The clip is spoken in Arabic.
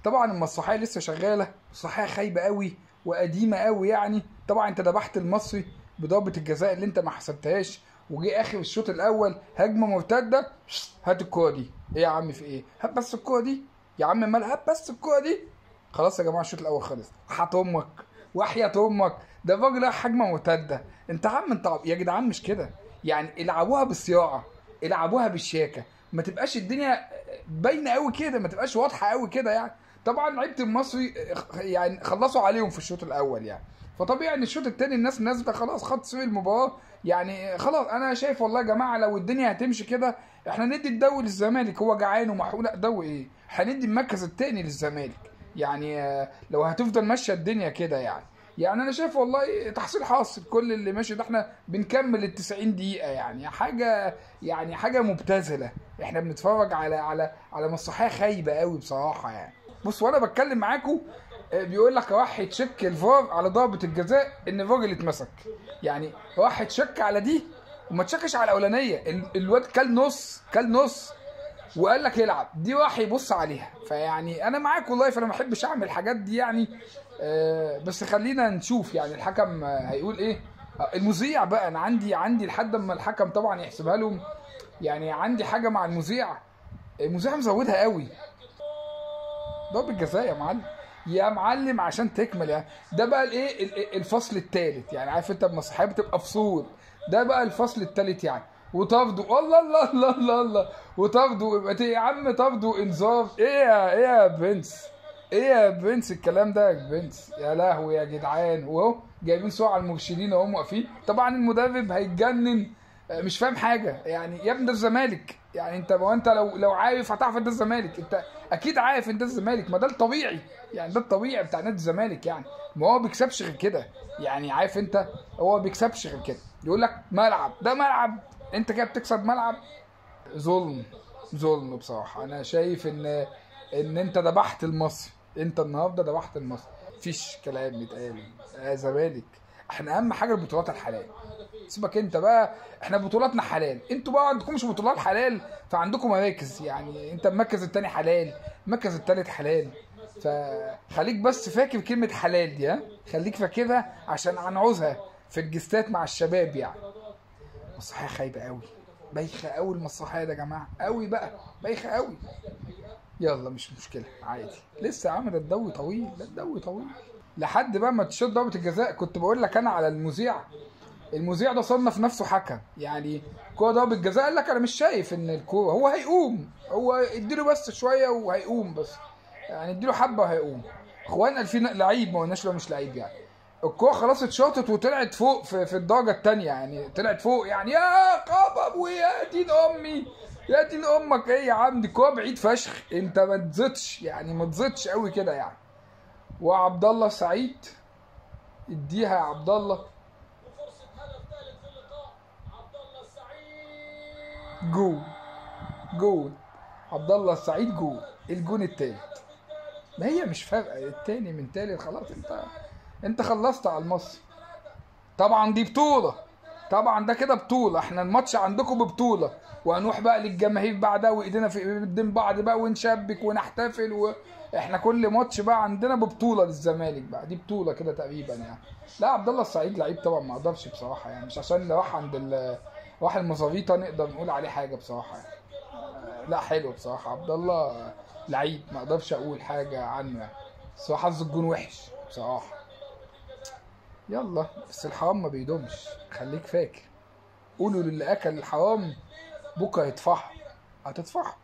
طبعا المسرحيه لسه شغاله، مسرحيه خايبه قوي وقديمه قوي يعني. طبعا انت ذبحت المصري بضربه الجزاء اللي انت ما حسبتهاش، وجي اخر الشوط الاول هجمه مرتده، هات الكوره دي. ايه يا عم في ايه؟ هات بس الكوره دي يا عم، مال هات بس الكوره دي. خلاص يا جماعه الشوط الاول خلص، حط امك وحياة امك، ده الراجل راح هجمه مرتده. انت عم انت يا جدعان مش كده يعني، العبوها بالصياعه، العبوها بالشياكه، ما تبقاش الدنيا باينه قوي كده، ما تبقاش واضحه قوي كده يعني. طبعا لعيبه المصري يعني خلصوا عليهم في الشوط الاول يعني، فطبيعي ان الشوط الثاني الناس نازله خلاص، خط سير المباراه يعني خلاص. انا شايف والله يا جماعه لو الدنيا هتمشي كده احنا ندي الدوري للزمالك، هو جعان ومحروق. لا دوري ايه، هندي المركز الثاني للزمالك يعني. لو هتفضل ماشيه الدنيا كده يعني. يعني انا شايف والله تحصيل حاصل، كل اللي ماشي ده احنا بنكمل ال 90 دقيقه يعني، حاجه يعني حاجه مبتذله. احنا بنتفرج على مسرحيه خايبه قوي بصراحه يعني. بص وانا بتكلم معاكم بيقول لك راح يتشك الفار على ضربه الجزاء ان الراجل اتمسك، يعني راح يتشك على دي وما تشكش على الاولانيه. الواد كل نص وقال لك يلعب دي، راح يبص عليها. فيعني انا معاك والله، فانا ما بحبش اعمل الحاجات دي يعني. بس خلينا نشوف يعني الحكم هيقول ايه. المذيع بقى انا عندي لحد اما الحكم طبعا يحسبها لهم يعني. عندي حاجه مع المذيع مزودها قوي. ضربة جزاء يا معلم، يا معلم عشان تكمل يعني. ده بقى الايه الفصل الثالث يعني، عارف انت المسرحيه بتبقى فصول، ده بقى الفصل الثالث يعني. وتاخدوا الله الله الله الله الله، وتاخدوا يا عم تاخدوا انذار. ايه يا برنس، ايه يا برنس الكلام ده يا برنس، يا لهوي يا جدعان. واهو جايبين صور على المرشدين اهم واقفين، طبعا المدرب هيتجنن مش فاهم حاجه يعني. يا ابني ده الزمالك يعني، انت ما انت لو عارف هتعرف ان ده الزمالك، انت اكيد عارف ان ده الزمالك، ما ده الطبيعي يعني، ده الطبيعي بتاع نادي الزمالك يعني. ما هو بيكسبش غير كده يعني، عارف انت هو بيكسبش غير كده. يقول لك ملعب، ده ملعب، انت كده بتكسب ملعب. ظلم، ظلم بصراحه. انا شايف ان انت ذبحت المصري، انت النهارده ذبحت المصري، مفيش كلام يتقال. يا زمالك احنا اهم حاجه البطولات الحلال، سيبك انت بقى، احنا بطولاتنا حلال، انتوا بقى عندكمش بطولات حلال فعندكم مراكز يعني. انت المركز التاني حلال، المركز التالت حلال. فخليك بس فاكر كلمة حلال دي، ها خليك فاكرها عشان هنعوزها في الجستات مع الشباب يعني. مسرحية خايبة قوي، بايخة قوي المسرحية ده يا جماعة، قوي بقى بايخة قوي. يلا مش مشكلة عادي، لسه عامل الدوري طويل، ده الدوري طويل لحد بقى ما تشوط ضربة الجزاء. كنت بقول لك انا على المذيع ده صنف نفسه حكم يعني. كوره ضربة جزاء قال لك انا مش شايف ان الكوره، هو هيقوم، هو اديله بس شويه وهيقوم بس يعني، اديله حبه وهيقوم. اخوان قال في لعيب، ما قلناش له مش لعيب يعني. الكوره خلاص اتشاطت وطلعت فوق في الدرجه الثانيه يعني، طلعت فوق يعني. يا قبب ويا دين امي، يا دين امك ايه يا عم، دي كوره بعيد فشخ، انت ما تزيدش يعني، ما تزيدش قوي كده يعني. وعبد الله السعيد اديها يا عبد الله. جول، جول عبد الله السعيد، جول الجون التالت. ما هي مش فارقه التاني من تالت، خلاص انت خلصت على المصري. طبعا دي بطوله، طبعا ده كده بطوله، احنا الماتش عندكم ببطوله، وهنروح بقى للجماهير بعدها وايدينا في ايدين بعض بقى ونشبك ونحتفل، واحنا كل ماتش بقى عندنا ببطوله للزمالك بقى، دي بطوله كده تقريبا يعني. لا عبد الله السعيد لعيب طبعا، ما اقدرش بصراحه يعني، مش عشان لو راح عند راح المظابيطه نقدر نقول عليه حاجه بصراحه يعني. لا حلو بصراحه عبد الله لعيب، ما اقدرش اقول حاجه عنه يعني، بس هو حظ الجون وحش بصراحه. يلا بس الحرام ما بيدومش، خليك فاكر، قولوا للي اكل الحرام بكره يتفحم، هتتفحم.